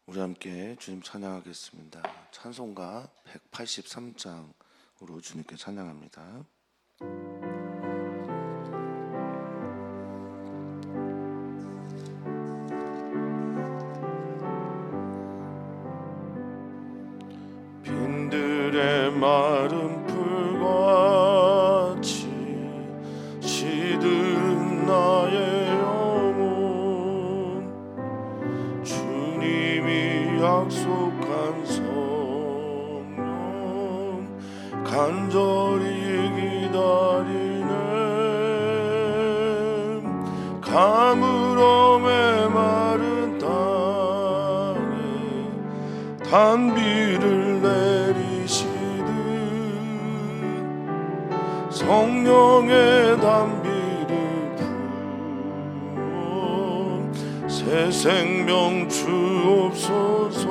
우리 함께 주님 찬양하겠습니다. 찬송가 183장으로 주님께 찬양합니다. 빈들의 마른 풀같이 시든 나의 영혼, 주님이 약속한 성령 간절히 기다리네. 가물어 메마른 땅에 단비를 내리시듯 성령의 단비를 부어 새 생명 주옵소서.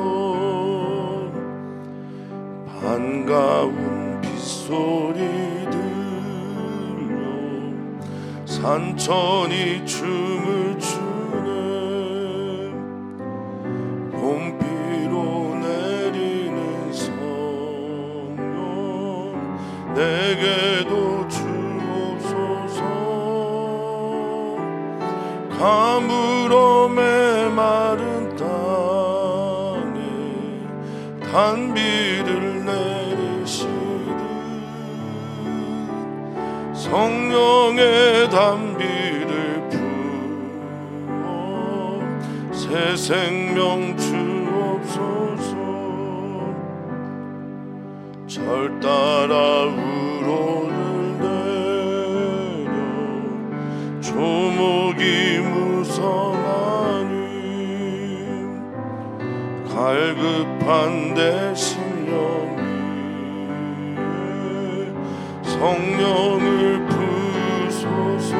반가운 빗소리 들려 산천이 춤을 추네. 봄비로 내리는 성령 내게도 주옵소서. 가물어 메마른 땅에 단비를 내리시듯 성령의 단비를 부어 새 생명 주옵소서. 절 따라 우러를 내려 조목이 무성하니 갈급한 내 심령 위에 성령을 부소서.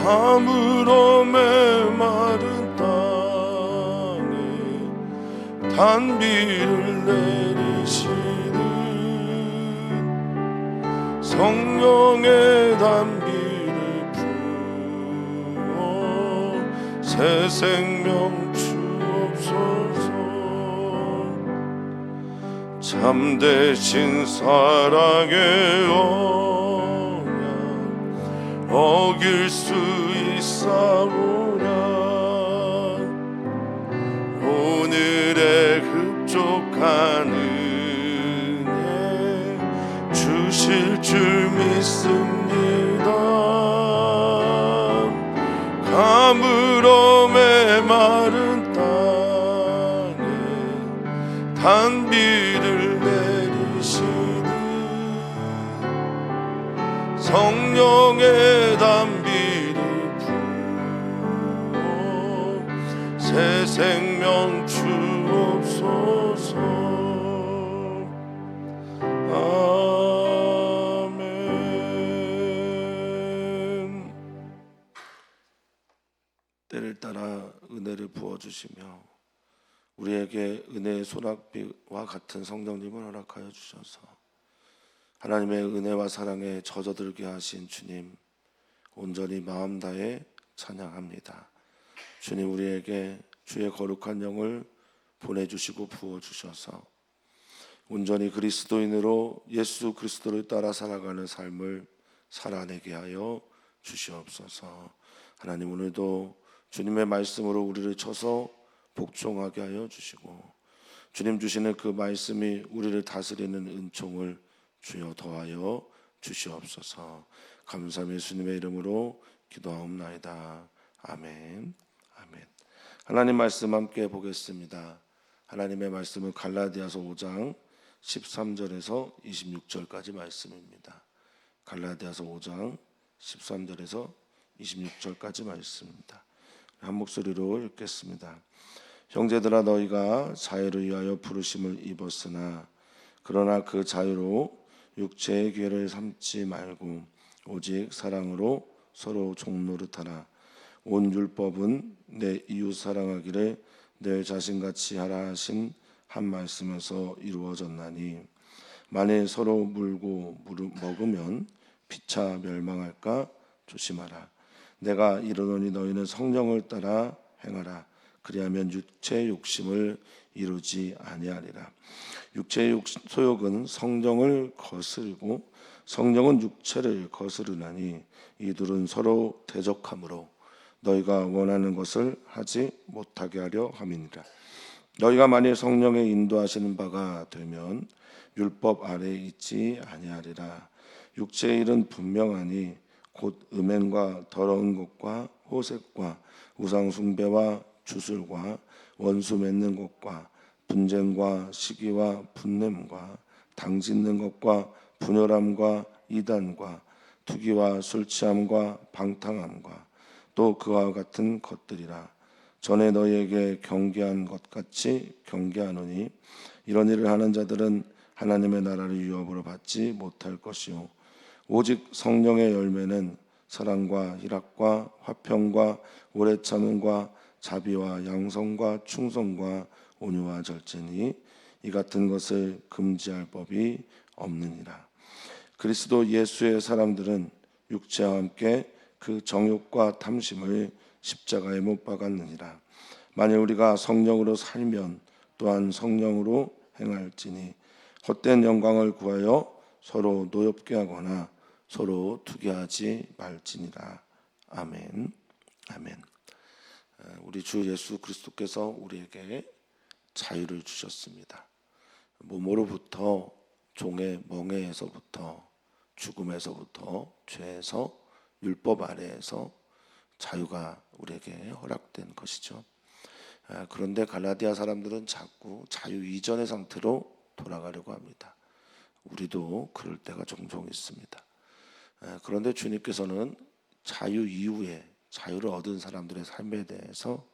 가물어 메마른 땅에 단비를 내리시듯 성령의 단비를 부어 새 생명 주옵소서. 참되신 사랑의 언약 어길 수 있사오랴. 오늘의 흡족한 은혜 주실 줄 믿습니다. 가물어 메마른 땅에 단비를 내리시듯 성령의 단비를 부어 새 생명 주옵소서. 아멘. 때를 따라 은혜를 부어주시며 우리에게 은혜의 소낙비와 같은 성령님을 허락하여 주셔서 하나님의 은혜와 사랑에 젖어들게 하신 주님 온전히 마음 다해 찬양합니다. 주님, 우리에게 주의 거룩한 영을 보내주시고 부어주셔서 온전히 그리스도인으로 예수 그리스도를 따라 살아가는 삶을 살아내게 하여 주시옵소서. 하나님, 오늘도 주님의 말씀으로 우리를 쳐서 복종하게 하여 주시고 주님 주시는 그 말씀이 우리를 다스리는 은총을 주여 더하여 주시옵소서. 감사함 예수님의 이름으로 기도하옵나이다. 아멘. 아멘. 하나님 말씀 함께 보겠습니다. 하나님의 말씀은 갈라디아서 5장 13절에서 26절까지 말씀입니다. 갈라디아서 5장 13절에서 26절까지 말씀입니다. 한 목소리로 읽겠습니다. 형제들아, 너희가 자유를 위하여 부르심을 입었으나 그러나 그 자유로 육체의 괴를 삼지 말고 오직 사랑으로 서로 종노릇하라. 온 율법은 내 이웃 사랑하기를 내 자신같이 하라 하신 한 말씀에서 이루어졌나니 만일 서로 물고 먹으면 피차 멸망할까 조심하라. 내가 이르노니 너희는 성령을 따라 행하라. 그리하면 육체의 욕심을 이루지 아니하리라. 육체의 소욕은 성령을 거스르고 성령은 육체를 거스르나니 이둘은 서로 대적하므로 너희가 원하는 것을 하지 못하게 하려 함이니라. 너희가 만일 성령의 인도하시는 바가 되면 율법 아래에 있지 아니하리라. 육체의 일은 분명하니 곧 음행과 더러운 것과 호색과 우상 숭배와 주술과 원수 맺는 것과 분쟁과 시기와 분냄과 당짓는 것과 분열함과 이단과 투기와 술 취함과 방탕함과 또 그와 같은 것들이라. 전에 너희에게 경계한 것 같이 경계하노니 이런 일을 하는 자들은 하나님의 나라를 유업으로 받지 못할 것이요 오직 성령의 열매는 사랑과 희락과 화평과 오래 참음과 자비와 양성과 충성과 온유와 절제니 이 같은 것을 금지할 법이 없느니라. 그리스도 예수의 사람들은 육체와 함께 그 정욕과 탐심을 십자가에 못 박았느니라. 만일 우리가 성령으로 살면 또한 성령으로 행할지니 헛된 영광을 구하여 서로 노엽게 하거나 서로 투기하지 말지니라. 아멘. 아멘. 우리 주 예수 그리스도께서 우리에게 자유를 주셨습니다. 몸으로부터 종의 멍에에서부터 죽음에서부터 죄에서 율법 아래에서 자유가 우리에게 허락된 것이죠. 그런데 갈라디아 사람들은 자꾸 자유 이전의 상태로 돌아가려고 합니다. 우리도 그럴 때가 종종 있습니다. 그런데 주님께서는 자유 이후에 자유를 얻은 사람들의 삶에 대해서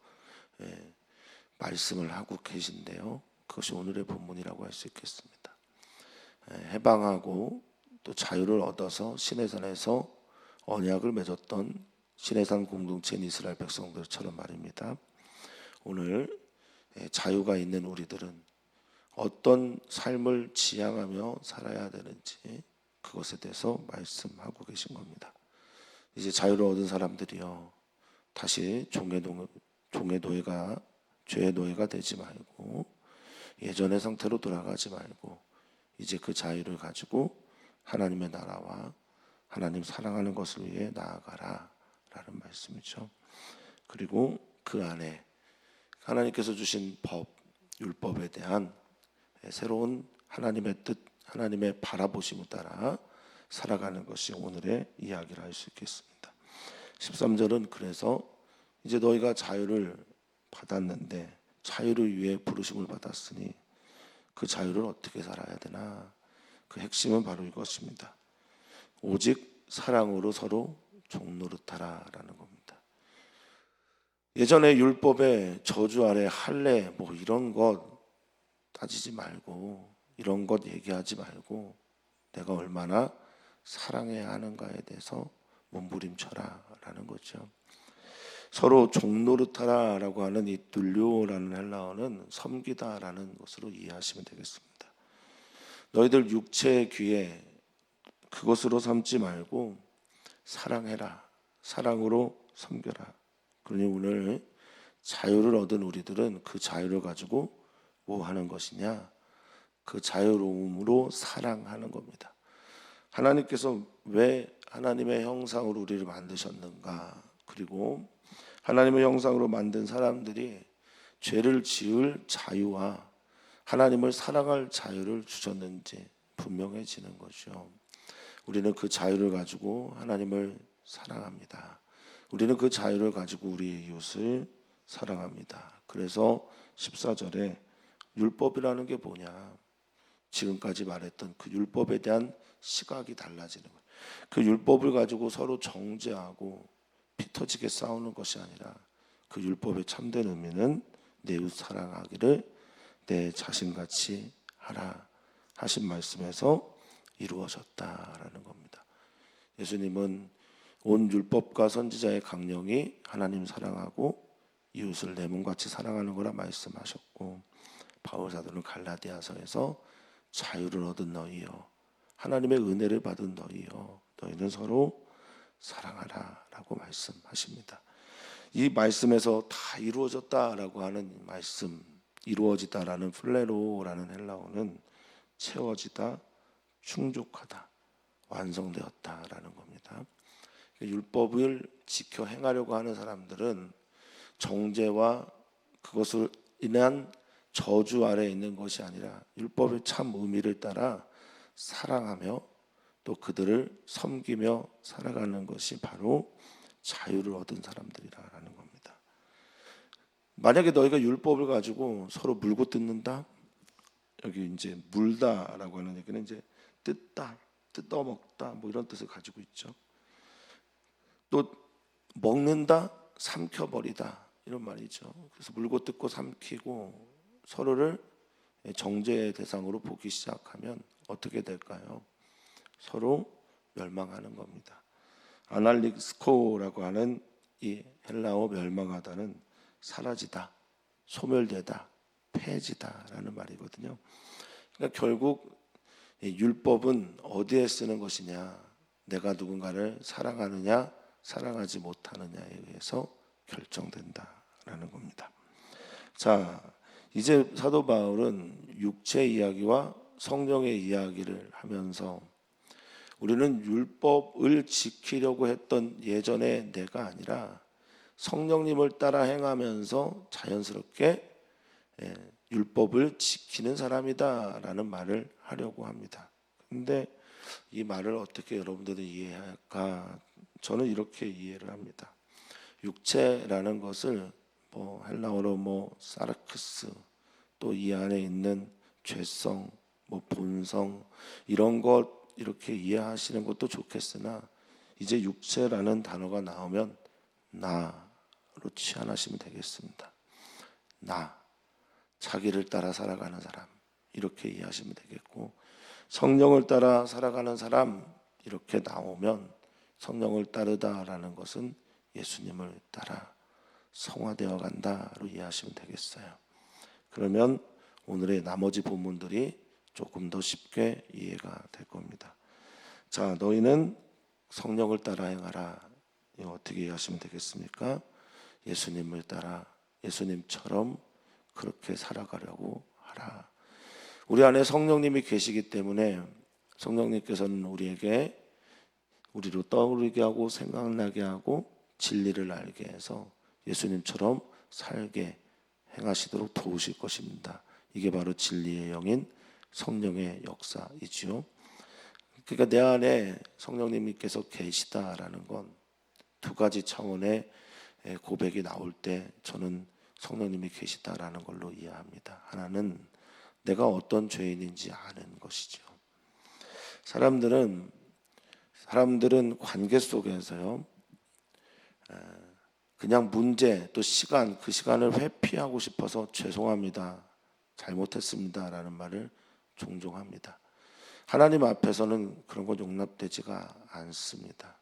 말씀을 하고 계신데요. 그것이 오늘의 본문이라고 할 수 있겠습니다. 해방하고 또 자유를 얻어서 시내산에서 언약을 맺었던 시내산 공동체인 이스라엘 백성들처럼 말입니다. 오늘 자유가 있는 우리들은 어떤 삶을 지향하며 살아야 되는지 그것에 대해서 말씀하고 계신 겁니다. 이제 자유를 얻은 사람들이요, 다시 종의 노예가 죄의 노예가 되지 말고 예전의 상태로 돌아가지 말고 이제 그 자유를 가지고 하나님의 나라와 하나님 사랑하는 것을 위해 나아가라 라는 말씀이죠. 그리고 그 안에 하나님께서 주신 법, 율법에 대한 새로운 하나님의 뜻, 하나님의 바라보심을 따라 살아가는 것이 오늘의 이야기를 할 수 있겠습니다. 13절은 그래서 이제 너희가 자유를 받았는데 자유를 위해 부르심을 받았으니 그 자유를 어떻게 살아야 되나? 그 핵심은 바로 이것입니다. 오직 사랑으로 서로 종노릇하라라는 겁니다. 예전에 율법의 저주 아래 할례 뭐 이런 것 따지지 말고 이런 것 얘기하지 말고 내가 얼마나 사랑해야 하는가에 대해서 몸부림쳐라라는 거죠. 서로 종노릇하라라고 하는 이 둘료라는 헬라어는 섬기다라는 것으로 이해하시면 되겠습니다. 너희들 육체의 귀에 그것으로 삼지 말고 사랑해라. 사랑으로 섬겨라. 그러니 오늘 자유를 얻은 우리들은 그 자유를 가지고 뭐 하는 것이냐? 그 자유로움으로 사랑하는 겁니다. 하나님께서 왜 하나님의 형상으로 우리를 만드셨는가? 그리고 하나님의 형상으로 만든 사람들이 죄를 지을 자유와 하나님을 사랑할 자유를 주셨는지 분명해지는 거죠. 우리는 그 자유를 가지고 하나님을 사랑합니다. 우리는 그 자유를 가지고 우리 이웃을 사랑합니다. 그래서 14절에 율법이라는 게 뭐냐? 지금까지 말했던 그 율법에 대한 시각이 달라지는 거예요. 그 율법을 가지고 서로 정죄하고 피 터지게 싸우는 것이 아니라 그 율법의 참된 의미는 내 이웃 사랑하기를 내 자신같이 하라 하신 말씀에서 이루어졌다라는 겁니다. 예수님은 온 율법과 선지자의 강령이 하나님 사랑하고 이웃을 내 몸같이 사랑하는 거라 말씀하셨고, 바울 사도는 갈라디아서에서 자유를 얻은 너희여, 하나님의 은혜를 받은 너희여, 너희는 서로 사랑하라 라고 말씀하십니다. 이 말씀에서 다 이루어졌다라고 하는 말씀, 이루어지다라는 플레로라는 헬라어는 채워지다, 충족하다, 완성되었다라는 겁니다. 율법을 지켜 행하려고 하는 사람들은 정죄와 그것을 인한 저주 아래에 있는 것이 아니라 율법의 참 의미를 따라 사랑하며 또 그들을 섬기며 살아가는 것이 바로 자유를 얻은 사람들이라는 겁니다. 만약에 너희가 율법을 가지고 서로 물고 뜯는다, 여기 이제 물다라고 하는 얘기는 이제 뜯다, 뜯어먹다 뭐 이런 뜻을 가지고 있죠. 또 먹는다, 삼켜버리다 이런 말이죠. 그래서 물고 뜯고 삼키고 서로를 정죄의 대상으로 보기 시작하면 어떻게 될까요? 서로 멸망하는 겁니다. 아날릭스코라고 하는 이 헬라어 멸망하다는 사라지다, 소멸되다, 폐지다라는 말이거든요. 그러니까 결국 율법은 어디에 쓰는 것이냐, 내가 누군가를 사랑하느냐 사랑하지 못하느냐에 의해서 결정된다라는 겁니다. 자, 이제 사도 바울은 육체 이야기와 성령의 이야기를 하면서 우리는 율법을 지키려고 했던 예전의 내가 아니라 성령님을 따라 행하면서 자연스럽게 율법을 지키는 사람이다라는 말을 하려고 합니다. 근데 이 말을 어떻게 여러분들은 이해할까? 저는 이렇게 이해를 합니다. 육체라는 것을 뭐 헬라어로 사르크스, 또 이 안에 있는 죄성, 본성 이런 것 이렇게 이해하시는 것도 좋겠으나 이제 육체라는 단어가 나오면 나로 치환하시면 되겠습니다. 나, 자기를 따라 살아가는 사람 이렇게 이해하시면 되겠고, 성령을 따라 살아가는 사람 이렇게 나오면 성령을 따르다라는 것은 예수님을 따라 성화되어 간다로 이해하시면 되겠어요. 그러면 오늘의 나머지 본문들이 조금 더 쉽게 이해가 될 겁니다. 자, 너희는 성령을 따라 행하라. 이거 어떻게 이해하시면 되겠습니까? 예수님을 따라 예수님처럼 그렇게 살아가려고 하라. 우리 안에 성령님이 계시기 때문에 성령님께서는 우리에게 우리로 떠오르게 하고 생각나게 하고 진리를 알게 해서 예수님처럼 살게 행하시도록 도우실 것입니다. 이게 바로 진리의 영인 성령의 역사이지요. 그러니까 내 안에 성령님께서 계시다라는 건 두 가지 차원의 고백이 나올 때 저는 성령님이 계시다라는 걸로 이해합니다. 하나는 내가 어떤 죄인인지 아는 것이죠. 사람들은 관계 속에서요, 그냥 문제 또 시간, 그 시간을 회피하고 싶어서 죄송합니다, 잘못했습니다 라는 말을 종종 합니다. 하나님 앞에서는 그런 건 용납되지가 않습니다.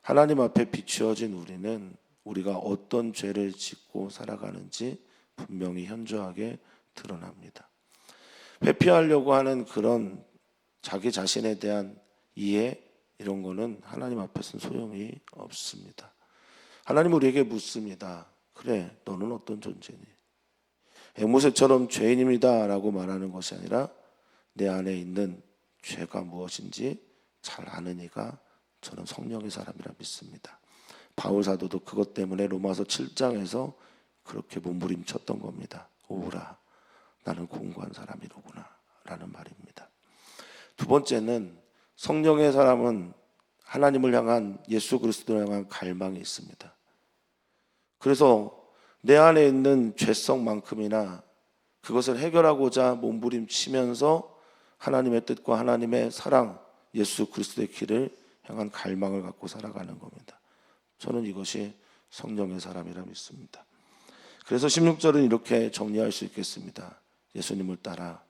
하나님 앞에 비추어진 우리는 우리가 어떤 죄를 짓고 살아가는지 분명히 현저하게 드러납니다. 회피하려고 하는 그런 자기 자신에 대한 이해 이런 거는 하나님 앞에서는 소용이 없습니다. 하나님 우리에게 묻습니다. 그래, 너는 어떤 존재니? 앵무새처럼 죄인입니다 라고 말하는 것이 아니라 내 안에 있는 죄가 무엇인지 잘 아는 이가 저는 성령의 사람이라 믿습니다. 바울 사도도 그것 때문에 로마서 7장에서 그렇게 몸부림쳤던 겁니다. 오라, 나는 공고한 사람이로구나 라는 말입니다. 두 번째는 성령의 사람은 하나님을 향한, 예수 그리스도를 향한 갈망이 있습니다. 그래서 내 안에 있는 죄성만큼이나 그것을 해결하고자 몸부림치면서 하나님의 뜻과 하나님의 사랑, 예수 그리스도의 길을 향한 갈망을 갖고 살아가는 겁니다. 저는 이것이 성령의 사람이라 믿습니다. 그래서 16절은 이렇게 정리할 수 있겠습니다. 예수님을 따라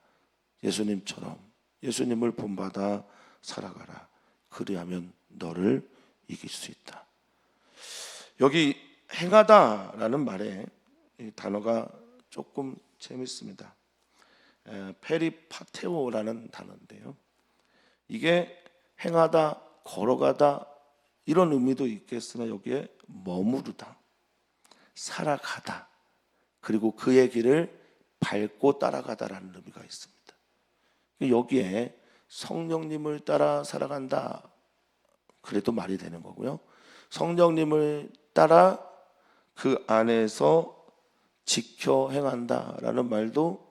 예수님처럼 예수님을 본받아 살아가라. 그리하면 너를 이길 수 있다. 여기 행하다라는 말에 이 단어가 조금 재밌습니다. 페리파테오라는 단어인데요. 이게 행하다, 걸어가다 이런 의미도 있겠으나 여기에 머무르다, 살아가다, 그리고 그의 길을 밟고 따라가다라는 의미가 있습니다. 여기에 성령님을 따라 살아간다, 그래도 말이 되는 거고요. 성령님을 따라 그 안에서 지켜 행한다라는 말도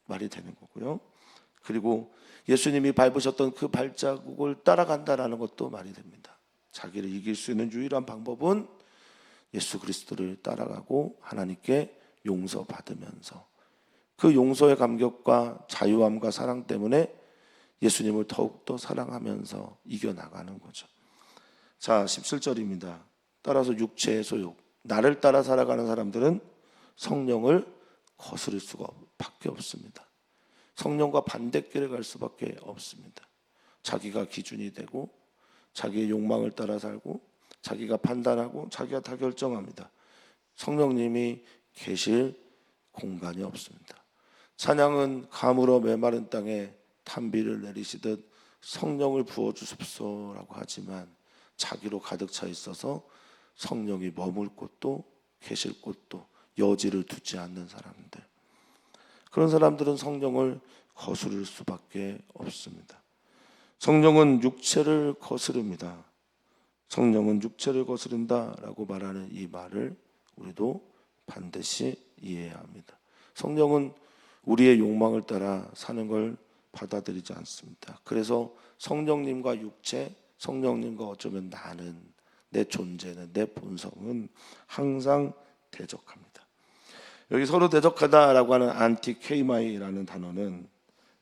말이 되는 거고요. 그리고 예수님이 밟으셨던 그 발자국을 따라간다라는 것도 말이 됩니다. 자기를 이길 수 있는 유일한 방법은 예수 그리스도를 따라가고 하나님께 용서받으면서 그 용서의 감격과 자유함과 사랑 때문에 예수님을 더욱더 사랑하면서 이겨나가는 거죠. 자, 17절입니다. 따라서 육체의 소욕, 나를 따라 살아가는 사람들은 성령을 거스를 수가 밖에 없습니다. 성령과 반대길을 갈 수밖에 없습니다. 자기가 기준이 되고 자기의 욕망을 따라 살고 자기가 판단하고 자기가 다 결정합니다. 성령님이 계실 공간이 없습니다. 찬양은 가물어 메마른 땅에 탄비를 내리시듯 성령을 부어주십소라고 하지만 자기로 가득 차 있어서 성령이 머물 곳도 계실 곳도 여지를 두지 않는 사람들, 그런 사람들은 성령을 거스를 수밖에 없습니다. 성령은 육체를 거스릅니다. 성령은 육체를 거스른다라고 말하는 이 말을 우리도 반드시 이해해야 합니다. 성령은 우리의 욕망을 따라 사는 걸 받아들이지 않습니다. 그래서 성령님과 육체, 성령님과 어쩌면 나는, 내 존재는, 내 본성은 항상 대적합니다. 여기 서로 대적하다라고 하는 안티케이마이라는 단어는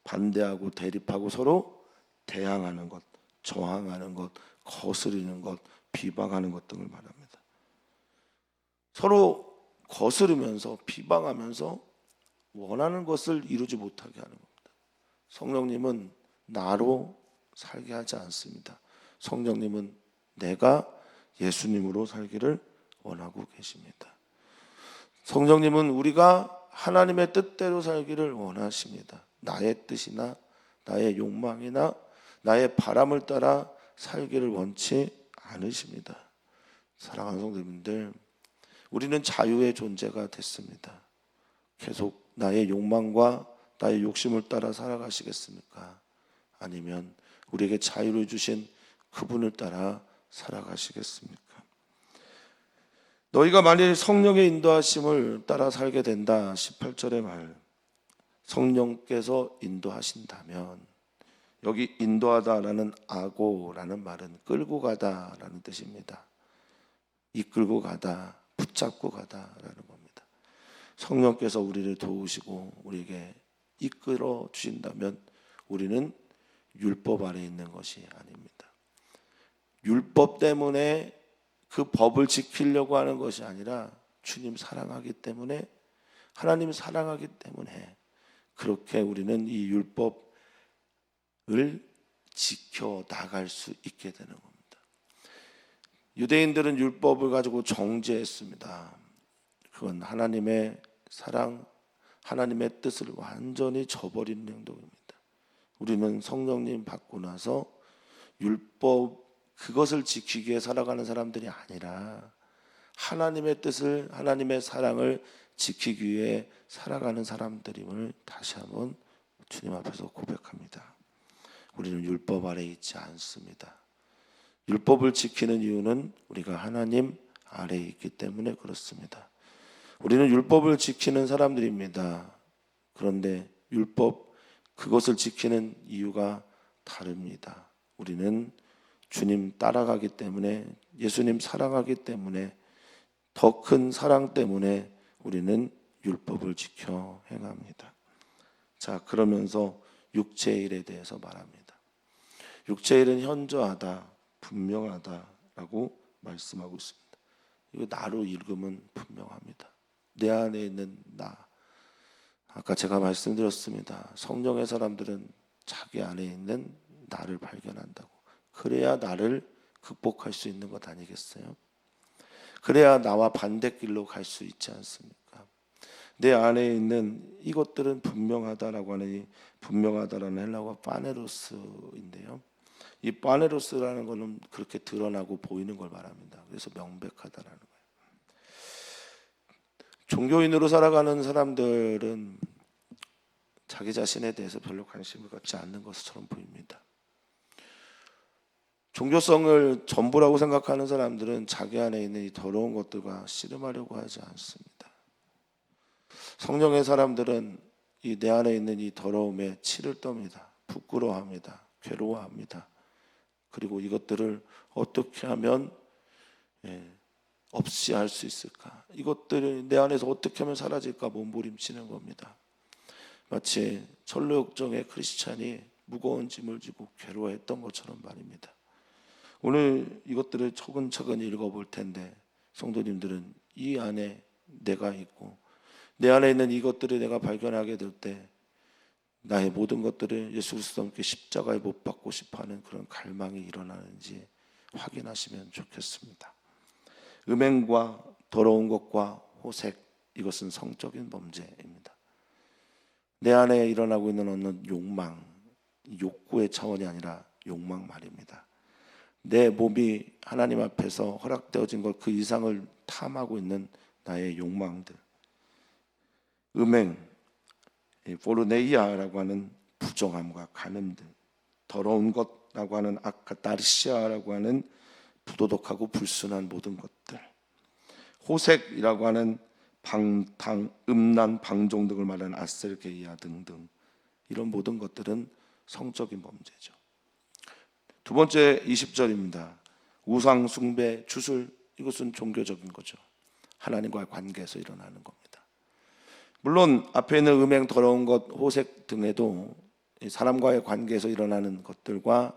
반대하고 대립하고 서로 대항하는 것, 저항하는 것, 거스르는 것, 비방하는 것 등을 말합니다. 서로 거스르면서 비방하면서 원하는 것을 이루지 못하게 하는 겁니다. 성령님은 나로 살게 하지 않습니다. 성령님은 내가 예수님으로 살기를 원하고 계십니다. 성령님은 우리가 하나님의 뜻대로 살기를 원하십니다. 나의 뜻이나 나의 욕망이나 나의 바람을 따라 살기를 원치 않으십니다. 사랑하는 성도님들, 우리는 자유의 존재가 됐습니다. 계속 나의 욕망과 나의 욕심을 따라 살아가시겠습니까? 아니면 우리에게 자유를 주신 그분을 따라 살아가시겠습니까? 너희가 만일 성령의 인도하심을 따라 살게 된다, 18절의 말, 성령께서 인도하신다면, 여기 인도하다라는 아고라는 말은 끌고 가다라는 뜻입니다. 이끌고 가다, 붙잡고 가다라는 겁니다. 성령께서 우리를 도우시고 우리에게 이끌어 주신다면 우리는 율법 아래 있는 것이 아닙니다. 율법 때문에 그 법을 지키려고 하는 것이 아니라 주님 사랑하기 때문에, 하나님 사랑하기 때문에 그렇게 우리는 이 율법을 지켜 나갈 수 있게 되는 겁니다. 유대인들은 율법을 가지고 정죄했습니다. 그건 하나님의 사랑, 하나님의 뜻을 완전히 저버리는 행동입니다. 우리는 성령님 받고 나서 율법, 그것을 지키기 위해 살아가는 사람들이 아니라 하나님의 뜻을, 하나님의 사랑을 지키기 위해 살아가는 사람들임을 다시 한번 주님 앞에서 고백합니다. 우리는 율법 아래 있지 않습니다. 율법을 지키는 이유는 우리가 하나님 아래에 있기 때문에 그렇습니다. 우리는 율법을 지키는 사람들입니다. 그런데 율법, 그것을 지키는 이유가 다릅니다. 우리는 주님 따라가기 때문에, 예수님 사랑하기 때문에, 더 큰 사랑 때문에 우리는 율법을 지켜 행합니다. 자, 그러면서 육체의 일에 대해서 말합니다. 육체의 일은 현저하다, 분명하다라고 말씀하고 있습니다. 이거 나로 읽으면 분명합니다. 내 안에 있는 나. 아까 제가 말씀드렸습니다. 성령의 사람들은 자기 안에 있는 나를 발견한다고. 그래야 나를 극복할 수 있는 것 아니겠어요? 그래야 나와 반대길로 갈 수 있지 않습니까? 내 안에 있는 이것들은 분명하다라고 하는, 이 분명하다라는 헬라어가 파네로스인데요. 이 파네로스라는 것은 그렇게 드러나고 보이는 걸 말합니다. 그래서 명백하다라는 거예요. 종교인으로 살아가는 사람들은 자기 자신에 대해서 별로 관심을 갖지 않는 것처럼 보입니다. 종교성을 전부라고 생각하는 사람들은 자기 안에 있는 이 더러운 것들과 씨름하려고 하지 않습니다. 성령의 사람들은 이 내 안에 있는 이 더러움에 치를 떱니다. 부끄러워합니다. 괴로워합니다. 그리고 이것들을 어떻게 하면 없이 할 수 있을까? 이것들이 내 안에서 어떻게 하면 사라질까 몸부림치는 겁니다. 마치 철로역정의 크리스찬이 무거운 짐을 지고 괴로워했던 것처럼 말입니다. 오늘 이것들을 차근차근 읽어볼 텐데 성도님들은 이 안에 내가 있고 내 안에 있는 이것들을 내가 발견하게 될 때 나의 모든 것들을 예수 그리스도와 함께 십자가에 못 박고 싶어하는 그런 갈망이 일어나는지 확인하시면 좋겠습니다. 음행과 더러운 것과 호색, 이것은 성적인 범죄입니다. 내 안에 일어나고 있는 어느 욕망, 욕구의 차원이 아니라 욕망 말입니다. 내 몸이 하나님 앞에서 허락되어진 것 그 이상을 탐하고 있는 나의 욕망들, 음행, 포르네이아라고 하는 부정함과 간음들, 더러운 것라고 하는 아카타르시아라고 하는 부도덕하고 불순한 모든 것들, 호색이라고 하는 방탕, 음란, 방종 등을 말하는 아셀게이아 등등, 이런 모든 것들은 성적인 범죄죠. 두 번째 20절입니다. 우상 숭배, 주술, 이것은 종교적인 거죠. 하나님과의 관계에서 일어나는 겁니다. 물론 앞에 있는 음행, 더러운 것, 호색 등에도 사람과의 관계에서 일어나는 것들과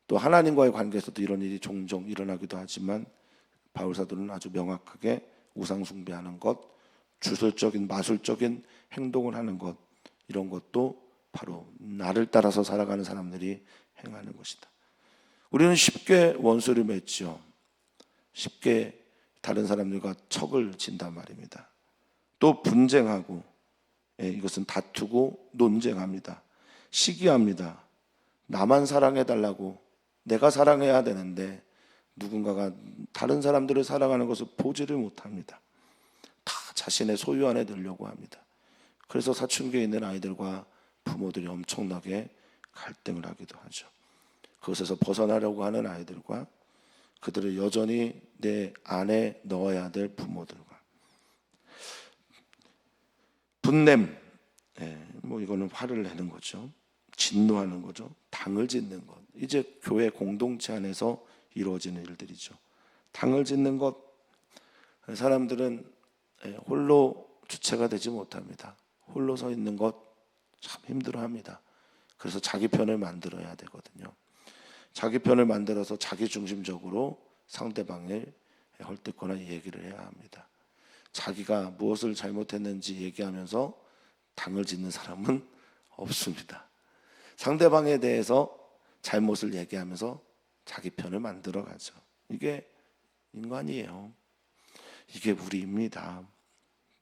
또 하나님과의 관계에서도 이런 일이 종종 일어나기도 하지만 바울 사도는 아주 명확하게 우상 숭배하는 것, 주술적인 마술적인 행동을 하는 것, 이런 것도 바로 나를 따라서 살아가는 사람들이 행하는 것이다. 우리는 쉽게 원수를 맺죠. 쉽게 다른 사람들과 척을 진단 말입니다. 또 분쟁하고, 이것은 다투고 논쟁합니다. 시기합니다. 나만 사랑해달라고, 내가 사랑해야 되는데 누군가가 다른 사람들을 사랑하는 것을 보지를 못합니다. 다 자신의 소유 안에 넣으려고 합니다. 그래서 사춘기에 있는 아이들과 부모들이 엄청나게 갈등을 하기도 하죠. 그것에서 벗어나려고 하는 아이들과 그들을 여전히 내 안에 넣어야 될 부모들과 분냄, 이거는 화를 내는 거죠. 진노하는 거죠. 당을 짓는 것. 이제 교회 공동체 안에서 이루어지는 일들이죠. 당을 짓는 것, 사람들은 홀로 주체가 되지 못합니다. 홀로 서 있는 것 참 힘들어합니다. 그래서 자기 편을 만들어야 되거든요. 자기 편을 만들어서 자기 중심적으로 상대방을 헐뜯거나 얘기를 해야 합니다. 자기가 무엇을 잘못했는지 얘기하면서 당을 짓는 사람은 없습니다. 상대방에 대해서 잘못을 얘기하면서 자기 편을 만들어 가죠. 이게 인간이에요. 이게 우리입니다.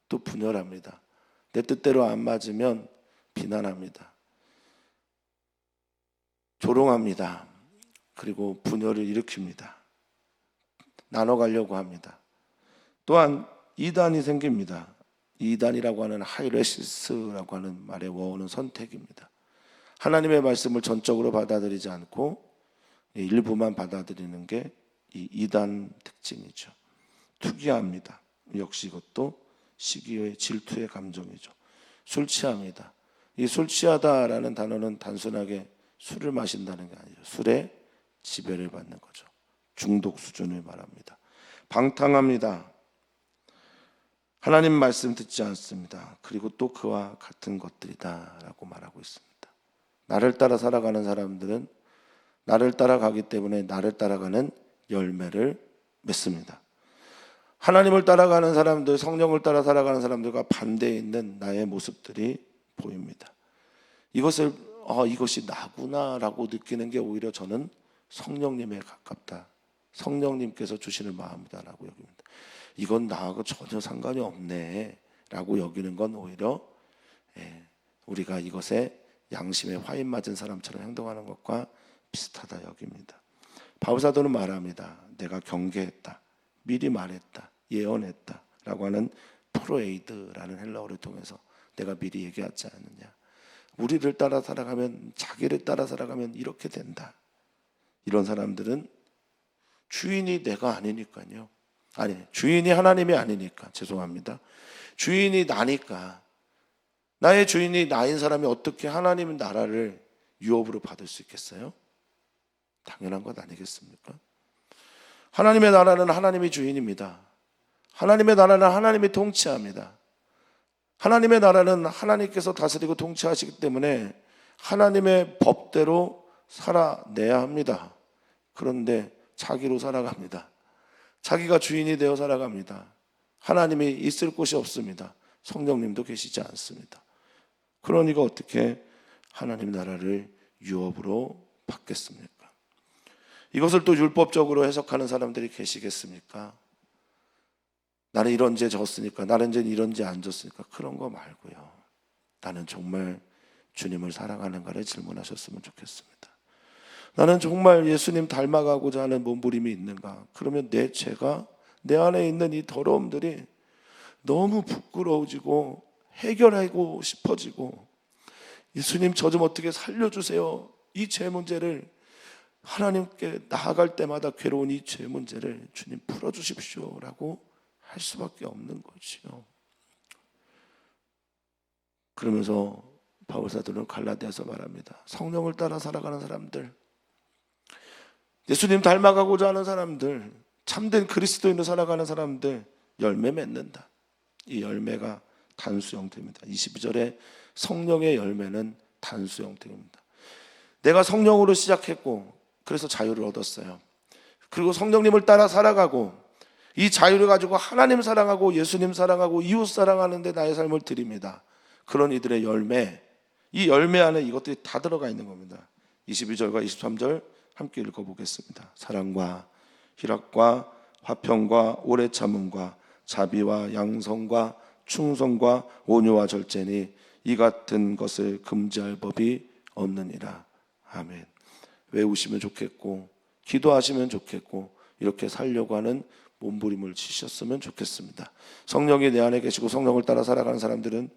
또 분열합니다. 내 뜻대로 안 맞으면 비난합니다. 조롱합니다. 그리고 분열을 일으킵니다. 나눠가려고 합니다. 또한 이단이 생깁니다. 이단이라고 하는 하이레시스라고 하는 말의 원어는 선택입니다. 하나님의 말씀을 전적으로 받아들이지 않고 일부만 받아들이는 게 이 이단 특징이죠. 투기합니다. 역시 이것도 시기의 질투의 감정이죠. 술 취합니다. 이 술 취하다라는 단어는 단순하게 술을 마신다는 게 아니죠. 술에 지배를 받는 거죠. 중독 수준을 말합니다. 방탕합니다. 하나님 말씀 듣지 않습니다. 그리고 또 그와 같은 것들이다라고 말하고 있습니다. 나를 따라 살아가는 사람들은 나를 따라가기 때문에 나를 따라가는 열매를 맺습니다. 하나님을 따라가는 사람들, 성령을 따라 살아가는 사람들과 반대에 있는 나의 모습들이 보입니다. 이것을 이것이 나구나라고 느끼는 게 오히려 저는 성령님에 가깝다. 성령님께서 주시는 마음이다라고 여깁니다. 이건 나하고 전혀 상관이 없네 라고 여기는 건 오히려 우리가 이것에 양심에 화인 맞은 사람처럼 행동하는 것과 비슷하다 여깁니다. 바울사도는 말합니다. 내가 경계했다, 미리 말했다, 예언했다 라고 하는 프로에이드라는 헬라어를 통해서 내가 미리 얘기하지 않느냐. 우리를 따라 살아가면, 자기를 따라 살아가면 이렇게 된다. 이런 사람들은 주인이 내가 아니니까요. 아니, 주인이 하나님이 아니니까, 죄송합니다. 주인이 나니까, 나의 주인이 나인 사람이 어떻게 하나님의 나라를 유업으로 받을 수 있겠어요? 당연한 것 아니겠습니까? 하나님의 나라는 하나님이 주인입니다. 하나님의 나라는 하나님이 통치합니다. 하나님의 나라는 하나님께서 다스리고 통치하시기 때문에 하나님의 법대로 살아내야 합니다. 그런데 자기로 살아갑니다. 자기가 주인이 되어 살아갑니다. 하나님이 있을 곳이 없습니다. 성령님도 계시지 않습니다. 그러니까 어떻게 하나님 나라를 유업으로 받겠습니까? 이것을 또 율법적으로 해석하는 사람들이 계시겠습니까? 나는 이런 죄 졌으니까, 나는 이런 죄 안 졌으니까, 그런 거 말고요. 나는 정말 주님을 사랑하는가를 질문하셨으면 좋겠습니다. 나는 정말 예수님 닮아가고자 하는 몸부림이 있는가? 그러면 내 죄가, 내 안에 있는 이 더러움들이 너무 부끄러워지고 해결하고 싶어지고, 예수님 저 좀 어떻게 살려주세요. 이 죄 문제를 하나님께 나아갈 때마다 괴로운 이 죄 문제를 주님 풀어주십시오라고 할 수밖에 없는 거지요. 그러면서 바울사도는 갈라디아서 말합니다. 성령을 따라 살아가는 사람들, 예수님 닮아가고자 하는 사람들, 참된 그리스도인으로 살아가는 사람들 열매 맺는다. 이 열매가 단수 형태입니다. 22절에 성령의 열매는 단수 형태입니다. 내가 성령으로 시작했고 그래서 자유를 얻었어요. 그리고 성령님을 따라 살아가고 이 자유를 가지고 하나님 사랑하고 예수님 사랑하고 이웃 사랑하는 데 나의 삶을 드립니다. 그런 이들의 열매, 이 열매 안에 이것들이 다 들어가 있는 겁니다. 22절과 23절 함께 읽어보겠습니다. 사랑과 희락과 화평과 오래 참음과 자비와 양성과 충성과 온유와 절제니 이 같은 것을 금지할 법이 없느니라. 아멘. 외우시면 좋겠고 기도하시면 좋겠고 이렇게 살려고 하는 몸부림을 치셨으면 좋겠습니다. 성령이 내 안에 계시고 성령을 따라 살아가는 사람들은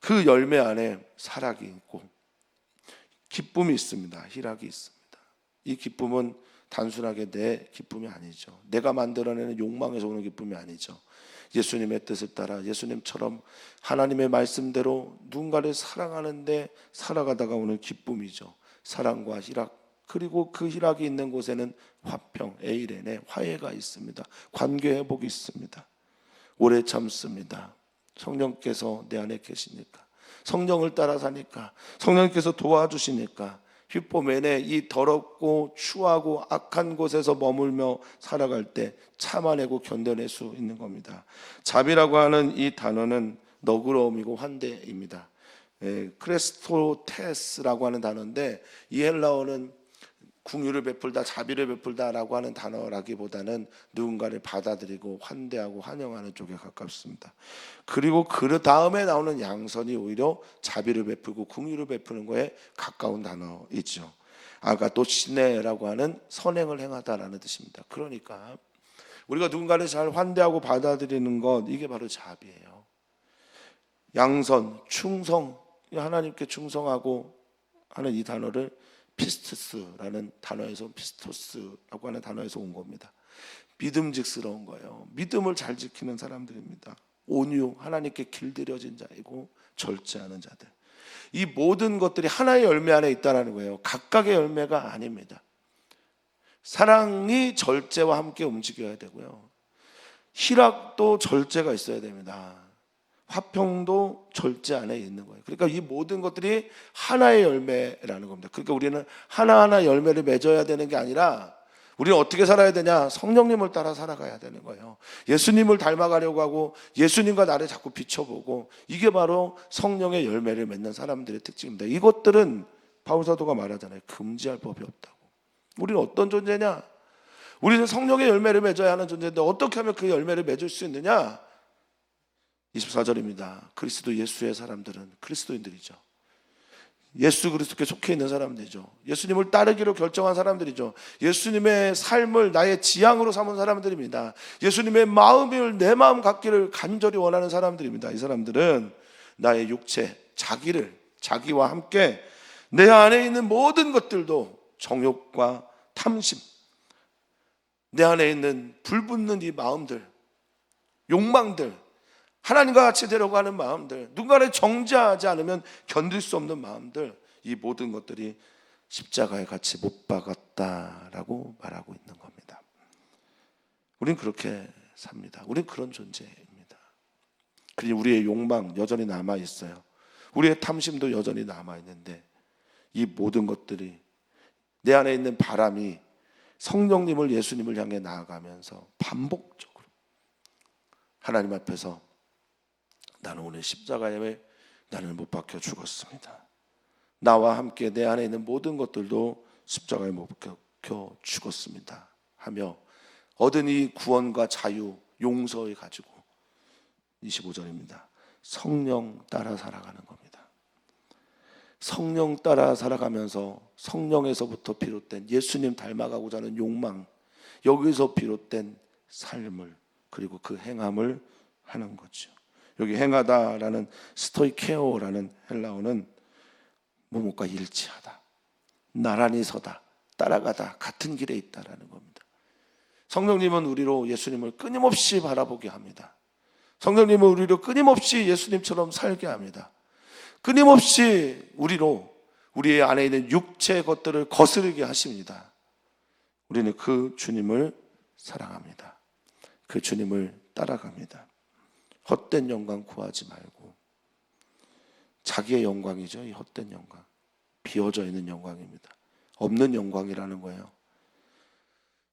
그 열매 안에 사랑이 있고 기쁨이 있습니다. 희락이 있습니다. 이 기쁨은 단순하게 내 기쁨이 아니죠. 내가 만들어내는 욕망에서 오는 기쁨이 아니죠. 예수님의 뜻을 따라 예수님처럼 하나님의 말씀대로 누군가를 사랑하는데 살아가다가 오는 기쁨이죠. 사랑과 희락, 그리고 그 희락이 있는 곳에는 화평, 에이렌의 화해가 있습니다. 관계 회복이 있습니다. 오래 참습니다. 성령께서 내 안에 계시니까, 성령을 따라 사니까, 성령께서 도와주시니까 휘포맨에 이 더럽고 추하고 악한 곳에서 머물며 살아갈 때 참아내고 견뎌낼 수 있는 겁니다. 자비라고 하는 이 단어는 너그러움이고 환대입니다. 크레스토테스라고 하는 단어인데 이 헬라어는 긍휼을 베풀다, 자비를 베풀다라고 하는 단어라기보다는 누군가를 받아들이고 환대하고 환영하는 쪽에 가깝습니다. 그리고 그 다음에 나오는 양선이 오히려 자비를 베풀고 긍휼을 베푸는 거에 가까운 단어이죠. 아가토시네라고 하는 선행을 행하다라는 뜻입니다. 그러니까 우리가 누군가를 잘 환대하고 받아들이는 것, 이게 바로 자비예요. 양선, 충성, 하나님께 충성하고 하는 이 단어를 피스토스라는 단어에서, 피스토스라고 하는 단어에서 온 겁니다. 믿음직스러운 거예요. 믿음을 잘 지키는 사람들입니다. 온유, 하나님께 길들여진 자이고 절제하는 자들. 이 모든 것들이 하나의 열매 안에 있다는 거예요. 각각의 열매가 아닙니다. 사랑이 절제와 함께 움직여야 되고요. 희락도 절제가 있어야 됩니다. 화평도 절제 안에 있는 거예요. 그러니까 이 모든 것들이 하나의 열매라는 겁니다. 그러니까 우리는 하나하나 열매를 맺어야 되는 게 아니라 우리는 어떻게 살아야 되냐? 성령님을 따라 살아가야 되는 거예요. 예수님을 닮아가려고 하고 예수님과 나를 자꾸 비춰보고, 이게 바로 성령의 열매를 맺는 사람들의 특징입니다. 이것들은 바울사도가 말하잖아요. 금지할 법이 없다고. 우리는 어떤 존재냐? 우리는 성령의 열매를 맺어야 하는 존재인데 어떻게 하면 그 열매를 맺을 수 있느냐? 24절입니다. 그리스도 예수의 사람들은 그리스도인들이죠. 예수 그리스도께 속해 있는 사람들이죠. 예수님을 따르기로 결정한 사람들이죠. 예수님의 삶을 나의 지향으로 삼은 사람들입니다. 예수님의 마음을 내 마음 같기를 간절히 원하는 사람들입니다. 이 사람들은 나의 육체, 자기와 함께 내 안에 있는 모든 것들도 정욕과 탐심, 내 안에 있는 불붙는 이 마음들, 욕망들, 하나님과 같이 되려고 하는 마음들, 누군가를 정죄하지 않으면 견딜 수 없는 마음들, 이 모든 것들이 십자가에 같이 못 박았다라고 말하고 있는 겁니다. 우린 그렇게 삽니다. 우린 그런 존재입니다. 그리고 우리의 욕망 여전히 남아 있어요. 우리의 탐심도 여전히 남아 있는데, 이 모든 것들이, 내 안에 있는 바람이 성령님을, 예수님을 향해 나아가면서 반복적으로 하나님 앞에서 나는 오늘 십자가에 나는 못 박혀 죽었습니다. 나와 함께 내 안에 있는 모든 것들도 십자가에 못 박혀 죽었습니다 하며 얻은 이 구원과 자유, 용서를 가지고 25절입니다. 성령 따라 살아가는 겁니다. 성령 따라 살아가면서 성령에서부터 비롯된 예수님 닮아가고자 하는 욕망, 여기서 비롯된 삶을, 그리고 그 행함을 하는 거죠. 여기 행하다라는 스토이케오라는 헬라어는 무엇과 일치하다, 나란히 서다, 따라가다, 같은 길에 있다라는 겁니다. 성령님은 우리로 예수님을 끊임없이 바라보게 합니다. 성령님은 우리로 끊임없이 예수님처럼 살게 합니다. 끊임없이 우리로 우리의 안에 있는 육체의 것들을 거스르게 하십니다. 우리는 그 주님을 사랑합니다. 그 주님을 따라갑니다. 헛된 영광 구하지 말고, 자기의 영광이죠. 이 헛된 영광, 비어져 있는 영광입니다. 없는 영광이라는 거예요.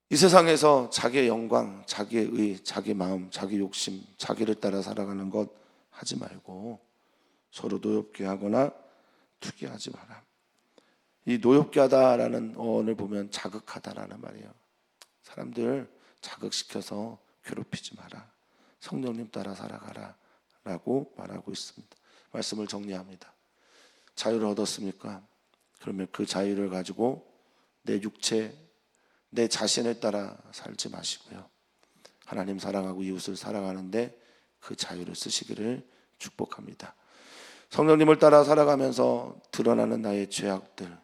이 세상에서 자기의 영광, 자기의 의, 자기 마음, 자기 욕심, 자기를 따라 살아가는 것 하지 말고 서로 노엽게 하거나 투기하지 마라. 이 노엽게 하다라는 어원을 보면 자극하다라는 말이에요. 사람들 자극시켜서 괴롭히지 마라. 성령님 따라 살아가라 라고 말하고 있습니다. 말씀을 정리합니다. 자유를 얻었습니까? 그러면 그 자유를 가지고 내 육체, 내 자신을 따라 살지 마시고요, 하나님 사랑하고 이웃을 사랑하는데 그 자유를 쓰시기를 축복합니다. 성령님을 따라 살아가면서 드러나는 나의 죄악들,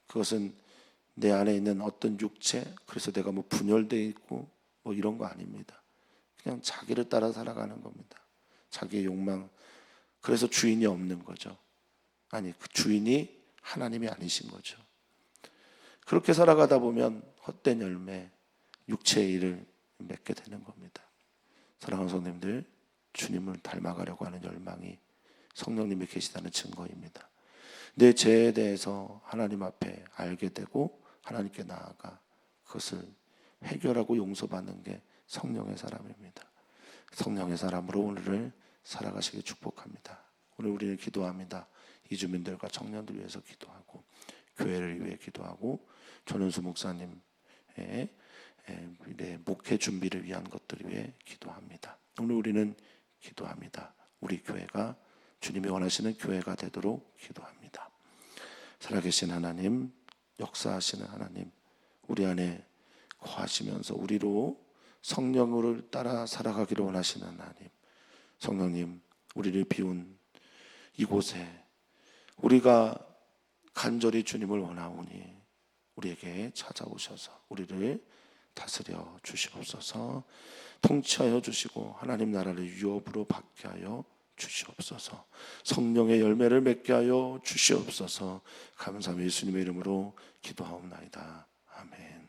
그것은 내 안에 있는 어떤 육체, 그래서 내가 뭐 분열되어 있고 뭐 이런 거 아닙니다. 그냥 자기를 따라 살아가는 겁니다. 자기의 욕망. 그래서 주인이 없는 거죠. 아니, 그 주인이 하나님이 아니신 거죠. 그렇게 살아가다 보면 헛된 열매, 육체의 일을 맺게 되는 겁니다. 사랑하는 성도님들, 주님을 닮아가려고 하는 열망이 성령님이 계시다는 증거입니다. 내 죄에 대해서 하나님 앞에 알게 되고 하나님께 나아가 그것을 해결하고 용서받는 게 성령의 사람입니다. 성령의 사람으로 오늘을 살아가시길 축복합니다. 오늘 우리는 기도합니다. 이주민들과 청년들 위해서 기도하고, 교회를 위해 기도하고, 전은수 목사님의 목회 준비를 위한 것들을 위해 기도합니다. 오늘 우리는 기도합니다. 우리 교회가 주님이 원하시는 교회가 되도록 기도합니다. 살아계신 하나님, 역사하시는 하나님, 우리 안에 거하시면서 우리로 성령을 따라 살아가기를 원하시는 하나님, 성령님, 우리를 비운 이곳에 우리가 간절히 주님을 원하오니 우리에게 찾아오셔서 우리를 다스려 주시옵소서. 통치하여 주시고 하나님 나라를 유업으로 받게 하여 주시옵소서. 성령의 열매를 맺게 하여 주시옵소서. 감사하며 예수님의 이름으로 기도하옵나이다. 아멘.